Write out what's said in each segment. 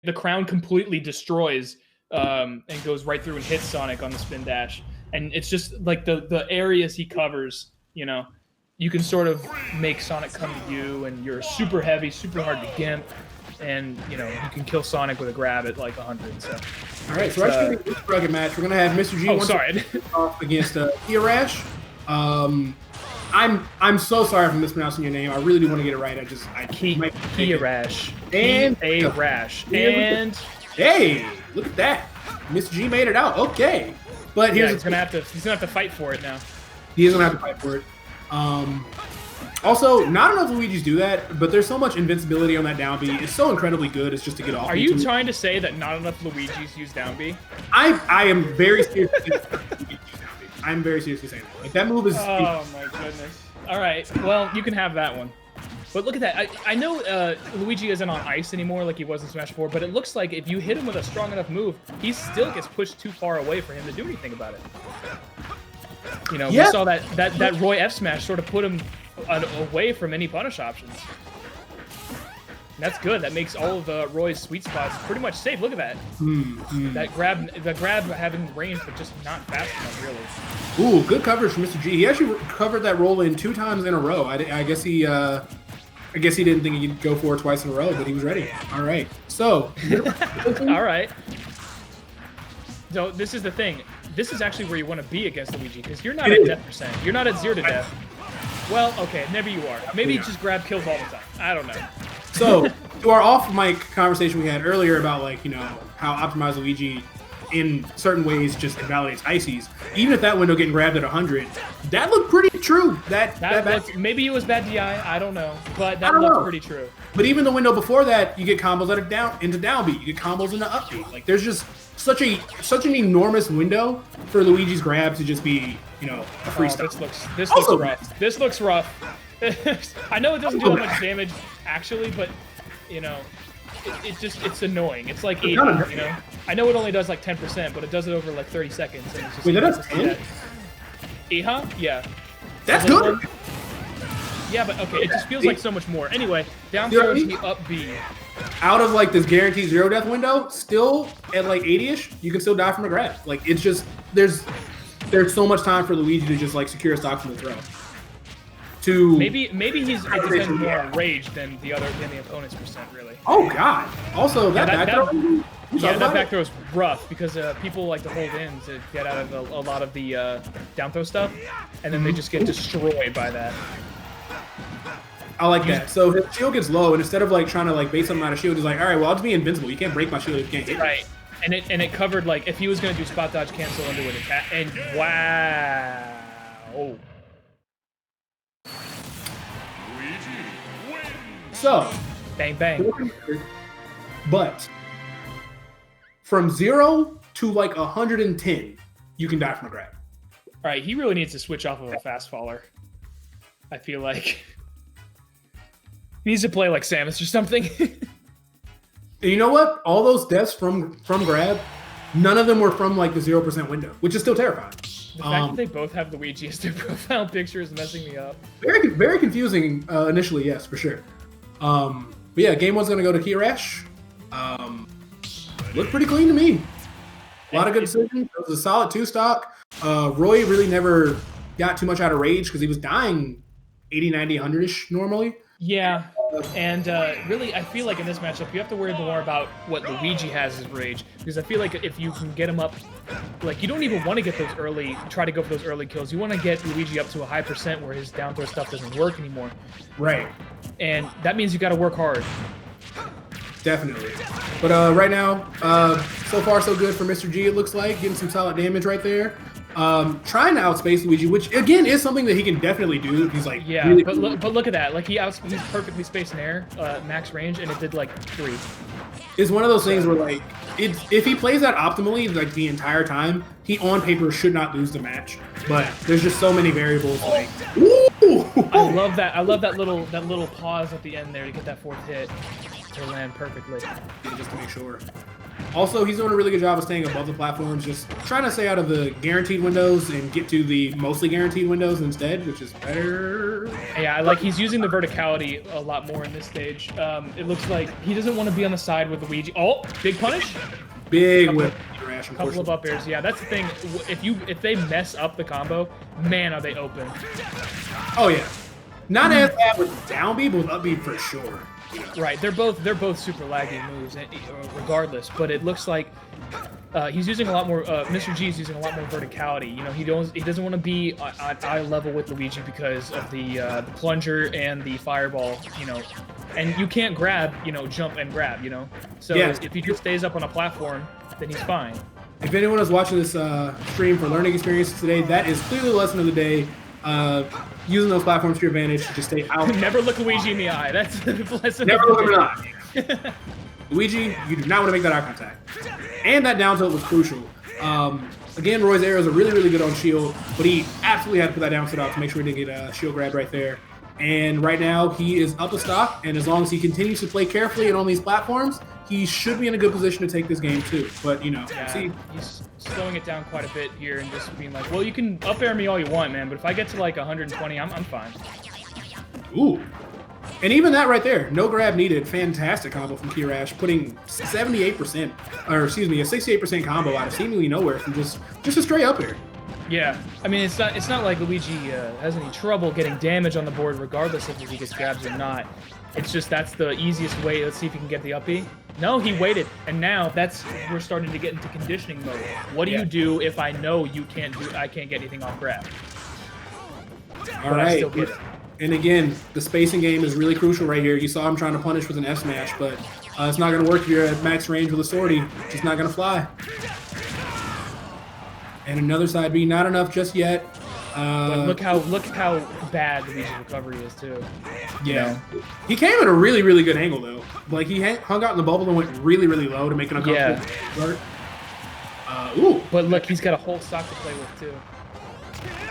the crown completely destroys and goes right through and hits Sonic on the spin dash. And it's just like the areas he covers, you know, you can sort of make Sonic come to you, and you're super heavy, super hard to gimp, and you know you can kill Sonic with a grab at like 100. So, all right, so actually this rugged match, we're gonna have Mr. G off against Kiyarash. I'm so sorry if I'm mispronouncing your name. I really do want to get it right. Kiyarash. And a rash. And hey, look at that. Mr. G made it out. Okay. But here's he's gonna have to fight for it now. He is gonna have to fight for it. Also, not enough Luigis do that, but there's so much invincibility on that down B. It's so incredibly good. It's just to get off. Are you trying to say that not enough Luigis use down B? I am very serious. I'm very seriously saying that. Like, that move is. Oh my goodness. All right. Well, you can have that one. But look at that. I know Luigi isn't on ice anymore like he was in Smash 4, but it looks like if you hit him with a strong enough move, he still gets pushed too far away for him to do anything about it. You know, we saw that Roy F smash sort of put him away from any punish options. And that's good. That makes all of Roy's sweet spots pretty much safe. Look at that. The grab having range, but just not fast enough, really. Ooh, good coverage from Mr. G. He actually covered that roll in 2 times in a row. I guess he didn't think he could go for it twice in a row, but he was ready. All right. So. All right. So this is the thing. This is actually where you want to be against Luigi, because you're not at death percent. You're not at 0 to death. Well, okay, maybe you are. Maybe just grab kills all the time. I don't know. So, to our off-mic conversation we had earlier about, like, you know, how optimized Luigi in certain ways just invalidates ices. Even if that window getting grabbed at 100, that looked pretty true. That maybe it was bad DI, I don't know, but that looked pretty true. But even the window before that, you get combos into down B, you get combos into up B. Like, there's just such an enormous window for Luigi's grab to just be, you know, a freestyle. This looks rough. This looks rough. I know it doesn't do that much damage actually, but you know, it's annoying. It's like 80, you know. I know it only does like 10%, but it does it over like 30 seconds. And it's just, wait, that does 10? Yeah. That's good. Yeah, but okay, it just feels like so much more. Anyway, down throw is the up B. Out of like this guaranteed 0 death window, still at like 80-ish, you can still die from a grab. Like, it's just there's so much time for Luigi to just like secure a stock from the throw. Maybe it depends more on rage than the opponent's percent, really. Oh god. Also that back throw. That back throw is rough because people like to hold in to get out of a lot of the down throw stuff, and then they just get destroyed by that. I like that. So his shield gets low, and instead of like trying to like bait something out of shield, he's like, all right, well, I'll just be invincible. You can't break my shield if you can't hit me. Right. And it covered, like, if he was going to do spot dodge cancel into an attack, and wow. So. Bang, bang. But from 0 to like 110, you can die from a grab. All right, he really needs to switch off of a fast faller. I feel like he needs to play like Samus or something. And you know what? All those deaths from grab, none of them were from like the 0% window, which is still terrifying. The fact that they both have Luigi as their profile picture is messing me up. Very, very confusing initially, yes, for sure. But yeah, game 1's gonna go to Kiyarash. Looked pretty clean to me. A lot of good decisions. It was a solid 2 stock. Roy really never got too much out of rage because he was dying 80, 90, 100-ish normally. Yeah, and really, I feel like in this matchup, you have to worry more about what Luigi has as rage, because I feel like if you can get him up, like, you don't even want to get those try to go for those early kills. You want to get Luigi up to a high percent where his down throw stuff doesn't work anymore. Right. And that means you got to work hard. Definitely. But right now, so far so good for Mr. G, it looks like. Getting some solid damage right there. Trying to outspace Luigi, which again is something that he can definitely do. He's like, yeah, really but look at that. Like he's perfectly spaced in air, max range, and it did like 3. It's one of those things where like if he plays that optimally like the entire time, he on paper should not lose the match. But there's just so many variables. Like, ooh! I love that. I love that little pause at the end there to get that 4th hit to land perfectly. Yeah, just to make sure. Also, he's doing a really good job of staying above the platforms, just trying to stay out of the guaranteed windows and get to the mostly guaranteed windows instead, which is better. Yeah, like he's using the verticality a lot more in this stage. It looks like he doesn't want to be on the side with Luigi. Oh, big punish. Big whip. Kiyarash, Couple of up airs. Yeah, that's the thing. If they mess up the combo, man, are they open. Oh yeah, not as bad with down B, but with up B for sure. Right, they're both super laggy moves, regardless. But it looks like he's using a lot more. Mr. G is using a lot more verticality. You know, he doesn't want to be at eye level with Luigi because of the plunger and the fireball. You know, and you can't grab. You know, jump and grab. You know, so if he just stays up on a platform, then he's fine. If anyone is watching this stream for learning experiences today, that is clearly the lesson of the day. Using those platforms to your advantage to just stay out. Never look Luigi in the eye. That's the lesson. Never look him in the eye. Luigi, you do not want to make that eye contact. And that down tilt was crucial. Again, Roy's arrows are really, really good on shield, but he absolutely had to put that down tilt out to make sure he didn't get a shield grab right there. And right now, he is up a stock, and as long as he continues to play carefully and on these platforms, he should be in a good position to take this game too. But, you know, see, he's slowing it down quite a bit here and just being like, well, you can up air me all you want, man, but if I get to like 120, I'm fine. Ooh. And even that right there, no grab needed. Fantastic combo from Kiyarash, putting 78%, or excuse me, a 68% combo out of seemingly nowhere from just a straight up air. Yeah, I mean, it's not like Luigi has any trouble getting damage on the board, regardless of if he gets grabs or not. It's just that's the easiest way. Let's see if he can get the up B. No, he waited, and now we're starting to get into conditioning mode. What do you do if I know I can't get anything off grab? All right. I still get it. And again, the spacing game is really crucial right here. You saw him trying to punish with an F smash, but it's not going to work if you're at max range with a swordy. It's just not going to fly. And another side B, not enough just yet. But look how bad Luigi's recovery is too. Yeah, he came at a really, really good angle though. Like he hung out in the bubble and went really, really low to make an uncomfortable start. Ooh, but look, he's got a whole stock to play with too.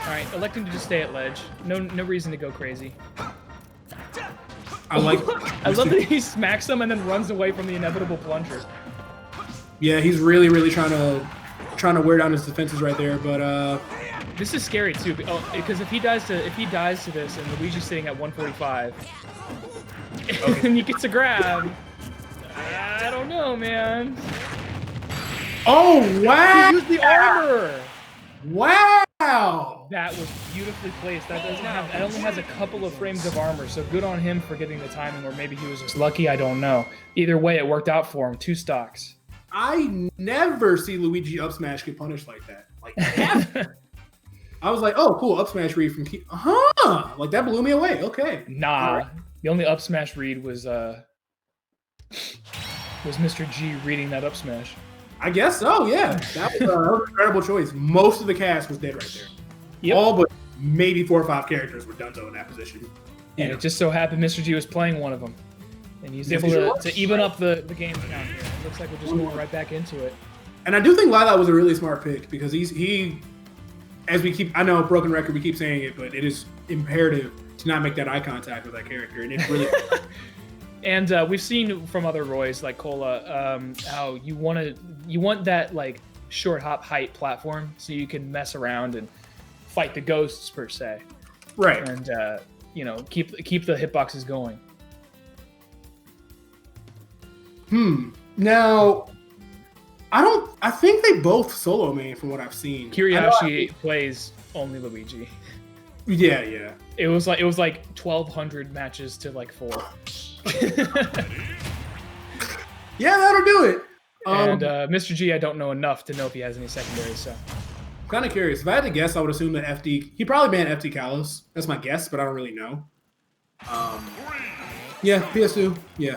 All right, electing to just stay at ledge. No reason to go crazy. I love that he smacks him and then runs away from the inevitable plunger. Yeah, he's really, really trying to wear down his defenses right there, but this is scary too, because if he dies to this and Luigi's sitting at 145, and he gets a grab, I don't know, man. Oh wow! He used the armor. Wow! That was beautifully placed. That only has a couple of frames of armor, so good on him for getting the timing, or maybe he was just lucky. I don't know. Either way, it worked out for him. 2 stocks. I never see Luigi up smash get punished like that. Like never. I was like, oh, cool, up smash read from like that blew me away. Okay. Nah, right. The only up smash read was Mr. G reading that up smash. I guess so. Yeah, that was an incredible choice. Most of the cast was dead right there. Yep. All but maybe 4 or 5 characters were done in that position. And it just so happened Mr. G was playing one of them, and he's able to even up the game count here. It looks like we're just going right back into it. And I do think Lila was a really smart pick because he. As I know, broken record, we keep saying it, but it is imperative to not make that eye contact with that character, and it's really. And we've seen from other Roys like Cola how you want that like short hop height platform so you can mess around and fight the ghosts per se, right? And keep the hitboxes going. Now. I think they both solo main from what I've seen. Kiyarash plays only Luigi. Yeah. It was like 1,200 matches to like 4. Yeah, that'll do it. And Mr. G, I don't know enough to know if he has any secondaries, so. I'm kind of curious. If I had to guess, I would assume that he probably banned FD Kalos. That's my guess, but I don't really know. Yeah, PS2. Yeah.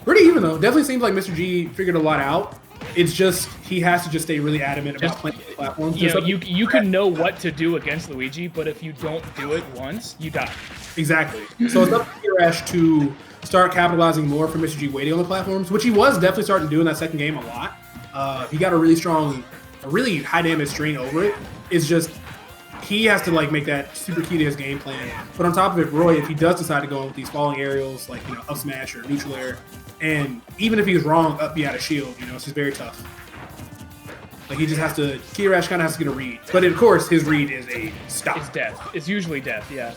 Pretty even though. Definitely seems like Mr. G figured a lot out. It's just he has to just stay really adamant about playing the platforms. You can know what to do against Luigi, but if you don't do it once, you die. Exactly. So it's up to Kiyarash to start capitalizing more for Mr. G waiting on the platforms, which he was definitely starting to do in that second game a lot. He got a really high damage string over it. It's just he has to like make that super key to his game plan. But on top of it, Roy, if he does decide to go with these falling aerials, like up smash or neutral air, And even if he's wrong, up be out of shield. You know, it's just very tough. Like he just has to. Kiyarash kind of has to get a read, but of course his read is a stop. It's death. It's usually death. Yeah.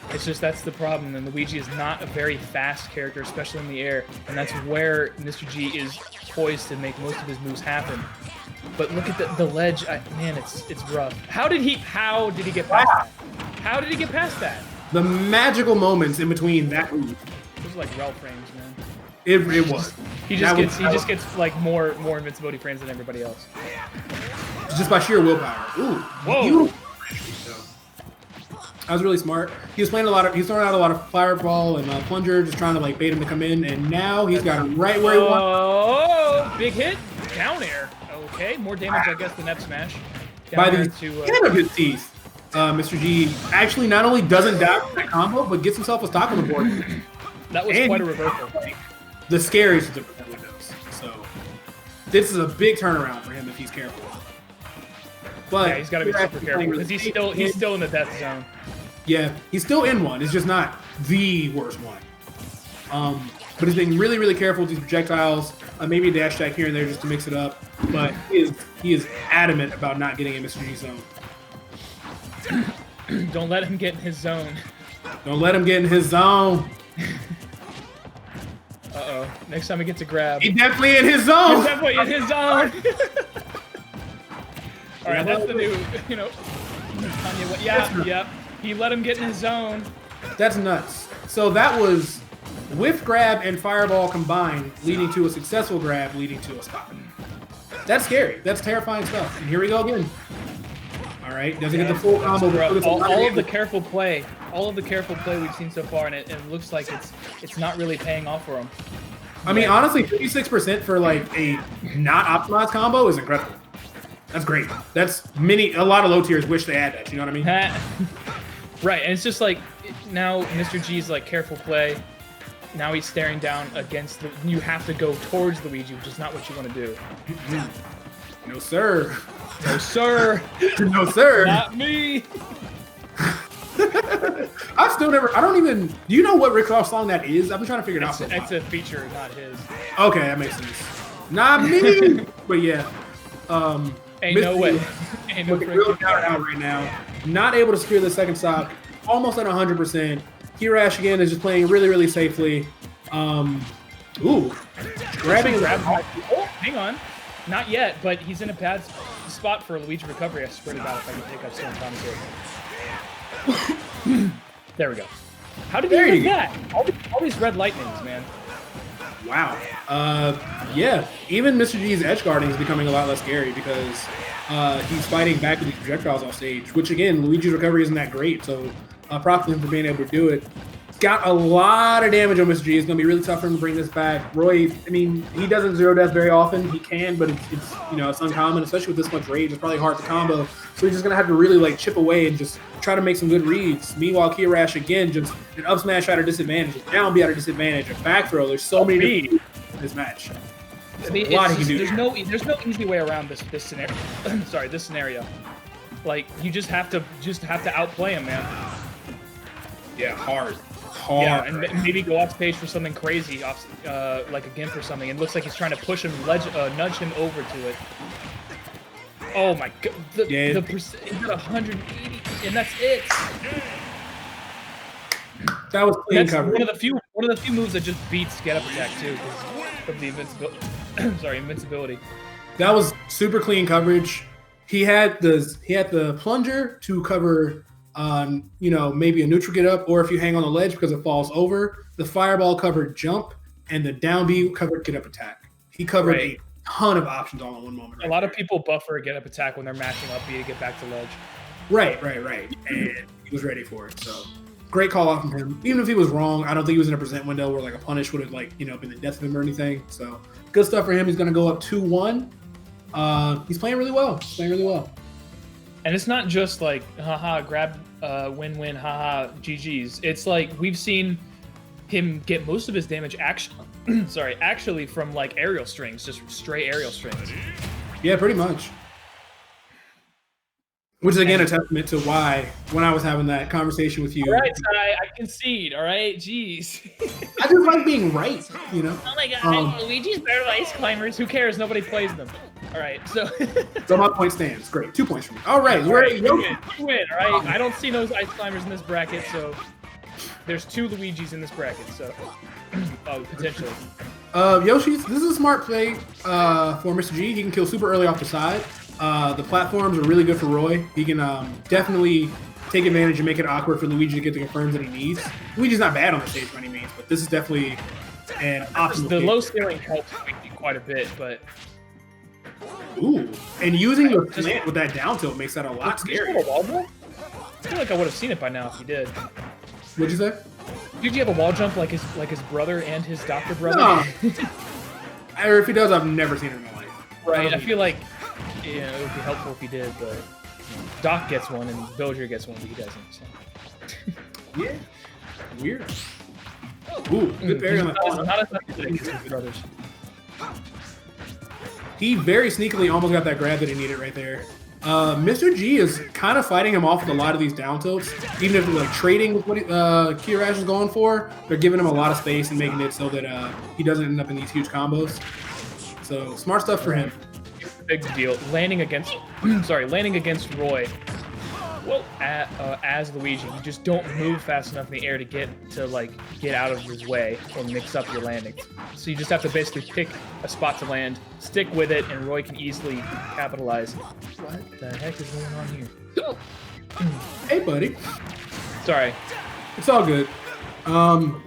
It's just that's the problem, and Luigi is not a very fast character, especially in the air, and that's where Mr. G is poised to make most of his moves happen. But look at the ledge. Man, it's rough. How did he get past that? How did he get past that? The magical moments in between that move. Those are like rel frames, man. It was. He just gets like more invincibility frames than everybody else. Just by sheer willpower. Ooh. Whoa. That was really smart. He was playing he's throwing out a lot of fireball and plunger, just trying to like bait him to come in, and now he's got him right where he wants. Oh, big hit, down air. Okay, more damage, I guess, than F smash. By the skin of his teeth, Mr. G actually not only doesn't die from that combo, but gets himself a stock on the board. That was quite a reversal. The scariest of the windows. So this is a big turnaround for him if he's careful. But yeah, he's got to be super careful because he's still in the death zone. Yeah, he's still in one. It's just not the worst one. But he's being really, really careful with these projectiles. Maybe a dash attack here and there just to mix it up. But he is adamant about not getting in Mr. G's zone. Don't let him get in his zone. Don't let him get in his zone. Uh-oh. Next time he gets a grab. He's definitely in his zone. He's definitely in his zone. All right, that's the new, you know. Yep. He let him get in his zone. That's nuts. So that was whiff grab and fireball combined, leading to a successful grab, leading to a stop. That's scary. That's terrifying stuff. And here we go again. All right, doesn't get the full combo. All of the careful play we've seen so far, and it looks like it's not really paying off for him. I mean, honestly, 56% for like a not optimized combo is incredible. That's great. That's a lot of low tiers wish they had that. You know what I mean? Right, and it's just like now Mr. G's like careful play. Now he's staring down against you have to go towards Luigi, which is not what you want to do. No, sir. No, sir. No, sir. Not me. I don't even, do you know what Rick Ross song that is? I've been trying to figure it out. It's a feature, not his. Okay, that makes sense. Not me. But yeah. Ain't no way. Ain't no real down out right now. Not able to secure the second stock. Almost at 100%. Kiyarash again is just playing really, really safely. Ooh. Grabbing. Oh, hang on. Not yet, but he's in a bad spot for Luigi recovery. I swear to God, if I can take up some commentary. There we go. How did he get that? All these red lightnings, man. Wow. Yeah. Even Mr. G's edge guarding is becoming a lot less scary because he's fighting back with these projectiles off stage, which again, Luigi's recovery isn't that great, so props to him for being able to do it. Got a lot of damage on Mr. G. It's going to be really tough for him to bring this back. Roy, I mean, he doesn't zero death very often. He can, but it's it's uncommon, especially with this much rage. It's probably hard to combo. So he's just going to have to really like chip away and just try to make some good reads. Meanwhile, Kiyarash again, just an up smash at a disadvantage, a down B at a disadvantage, a back throw. There's so many in this match. I mean, there's no easy way around this scenario. Sorry, this scenario. Like you just have to outplay him, man. Yeah, hard. Yeah, and maybe go off stage for something crazy, like a gimp or something. It looks like he's trying to push him, nudge him over to it. Oh my God! He's got 180, and that's it. That was clean coverage. One of the few moves that just beats get up attack too, because of the invincibility. That was super clean coverage. He had the plunger to cover. Maybe a neutral get up, or if you hang on the ledge because it falls over, the fireball covered jump, and the down B covered get up attack. He covered a ton of options all in one moment. A lot of people buffer a get up attack when they're mashing up B to get back to ledge. Right. And he was ready for it. So great call out from him. Even if he was wrong, I don't think he was in a present window where like a punish would have been the death of him or anything. So good stuff for him. He's going to go up 2-1. He's playing really well. And it's not just like, haha, grab, win-win, haha, GG's. It's like we've seen him get most of his damage actually from like aerial strings, just stray aerial strings. Yeah, pretty much. Which is again a testament to why when I was having that conversation with you. All right, I concede. All right, jeez. I just like being right, you know. Oh my god, Luigi's better than ice climbers. Who cares? Nobody plays them. All right, so. So my point stands. Great, 2 points for me. All right, You win. All right, I don't see those ice climbers in this bracket, so there's 2 Luigis in this bracket, so potentially. Yoshi's. This is a smart play for Mr. G. He can kill super early off the side. The platforms are really good for Roy. He can definitely take advantage and make it awkward for Luigi to get the confirms that he needs. Luigi's not bad on the stage by any means, but this is definitely an optimal. The low ceiling helps quite a bit, but. Ooh, and using your plant with that down tilt makes that a lot scarier. I feel like I would have seen it by now if you did. What'd you say? Did you have a wall jump like his brother and his doctor brother? No. Or if he does, I've never seen it in my life. Right, I feel like it would be helpful if he did, but Doc gets one and Dozier gets one, but he doesn't. So. Yeah, weird. Ooh, good parry on the not as effective as his brothers. He very sneakily almost got that grab that he needed right there. Mr. G is kind of fighting him off with a lot of these down tilts. Even if they're like trading with what Kiyarash is going for, they're giving him a lot of space and making it so that he doesn't end up in these huge combos. So smart stuff for him. Big deal. Landing against Roy. Well, as Luigi, you just don't move fast enough in the air to get out of his way and mix up your landings. So you just have to basically pick a spot to land, stick with it, and Roy can easily capitalize. What the heck is going on here? Hey, buddy. Sorry. It's all good. I'm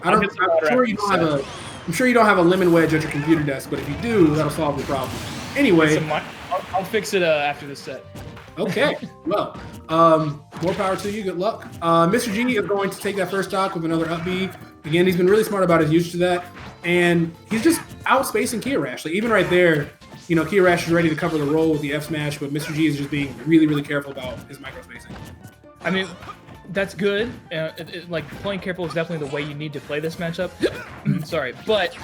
sure you don't have a lemon wedge at your computer desk, but if you do, that'll solve the problem. Anyway, I'll fix it after this set. Okay, well, more power to you. Good luck. Mr. G is going to take that first stock with another up B. Again, he's been really smart about his usage of that, and he's just outspacing Kiyarash. Like, even right there, you know, Kiyarash is ready to cover the roll with the F smash, but Mr. G is just being really, really careful about his micro spacing. I mean, that's good. Like, playing careful is definitely the way you need to play this matchup. Sorry, but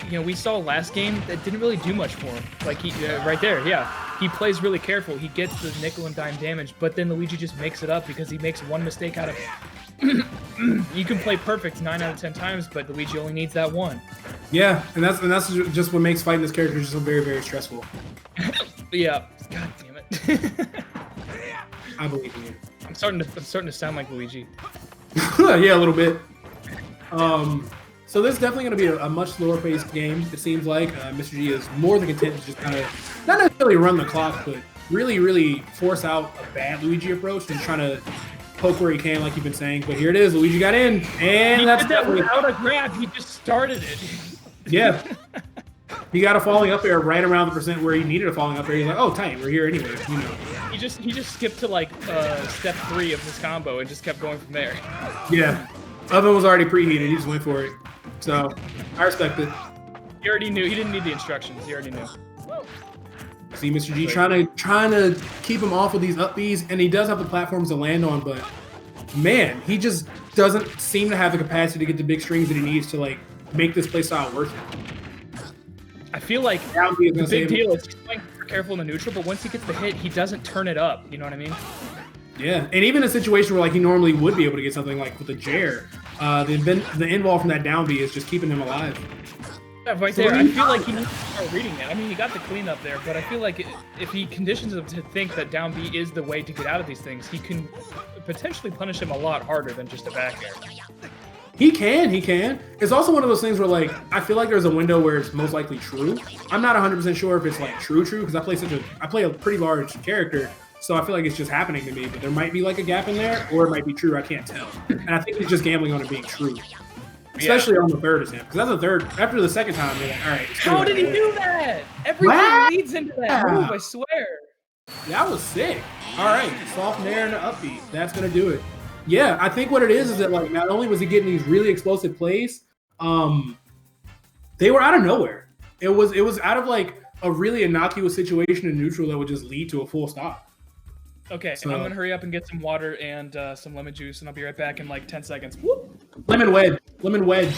you know, we saw last game that didn't really do much for him. Like, right there, yeah. He plays really careful. He gets the nickel and dime damage, but then Luigi just makes it up because he makes one mistake out of it. You can play perfect 9 out of 10 times, but Luigi only needs that one. Yeah, and that's just what makes fighting this character just so very, very stressful. Yeah. God damn it. I believe in you. I'm starting to sound like Luigi. Yeah, a little bit. So this is definitely going to be a much slower paced game, it seems like. Mr. G is more than content to just kind of, not necessarily run the clock, but really, really force out a bad Luigi approach and trying to poke where he can, like you've been saying. But here it is, Luigi got in, and he that's did that without a grab. He just started it. Yeah. He got a falling up air right around the percent where he needed a falling up air. He's like, oh, tight, we're here anyway, you know. He just skipped to like step 3 of this combo and just kept going from there. Yeah. Oven was already preheated. He just went for it. So, I respect it. He already knew. He didn't need the instructions. He already knew. See Mr. G trying to keep him off of these up Bs, and he does have the platforms to land on, but man, he just doesn't seem to have the capacity to get the big strings that he needs to like make this playstyle worth it. I feel like the big deal is he's playing careful in the neutral, but once he gets the hit, he doesn't turn it up. You know what I mean? Yeah, and even in a situation where like he normally would be able to get something like with a Jair, the end wall from that down B is just keeping him alive. Yeah, right there. I feel like he needs to start reading it. I mean, he got the cleanup there, but I feel like if he conditions him to think that down B is the way to get out of these things, he can potentially punish him a lot harder than just a back air. He can. It's also one of those things where, like, I feel like there's a window where it's most likely true. I'm not 100% sure if it's, like, true, because I play a pretty large character, so I feel like it's just happening to me, but there might be, like, a gap in there, or it might be true, I can't tell. And I think he's just gambling on it being true. Especially on the third attempt, because that's the third. After the second time, they're like, all right. How did he do that? Everything leads into that move, I swear. That was sick. All right, soft nair and an upbeat. That's going to do it. Yeah, I think what it is that, like, not only was he getting these really explosive plays, they were out of nowhere. It was out of, like, a really innocuous situation in neutral that would just lead to a full stop. Okay, so, I'm going to hurry up and get some water and some lemon juice, and I'll be right back in, like, 10 seconds. Whoop. Lemon wedge.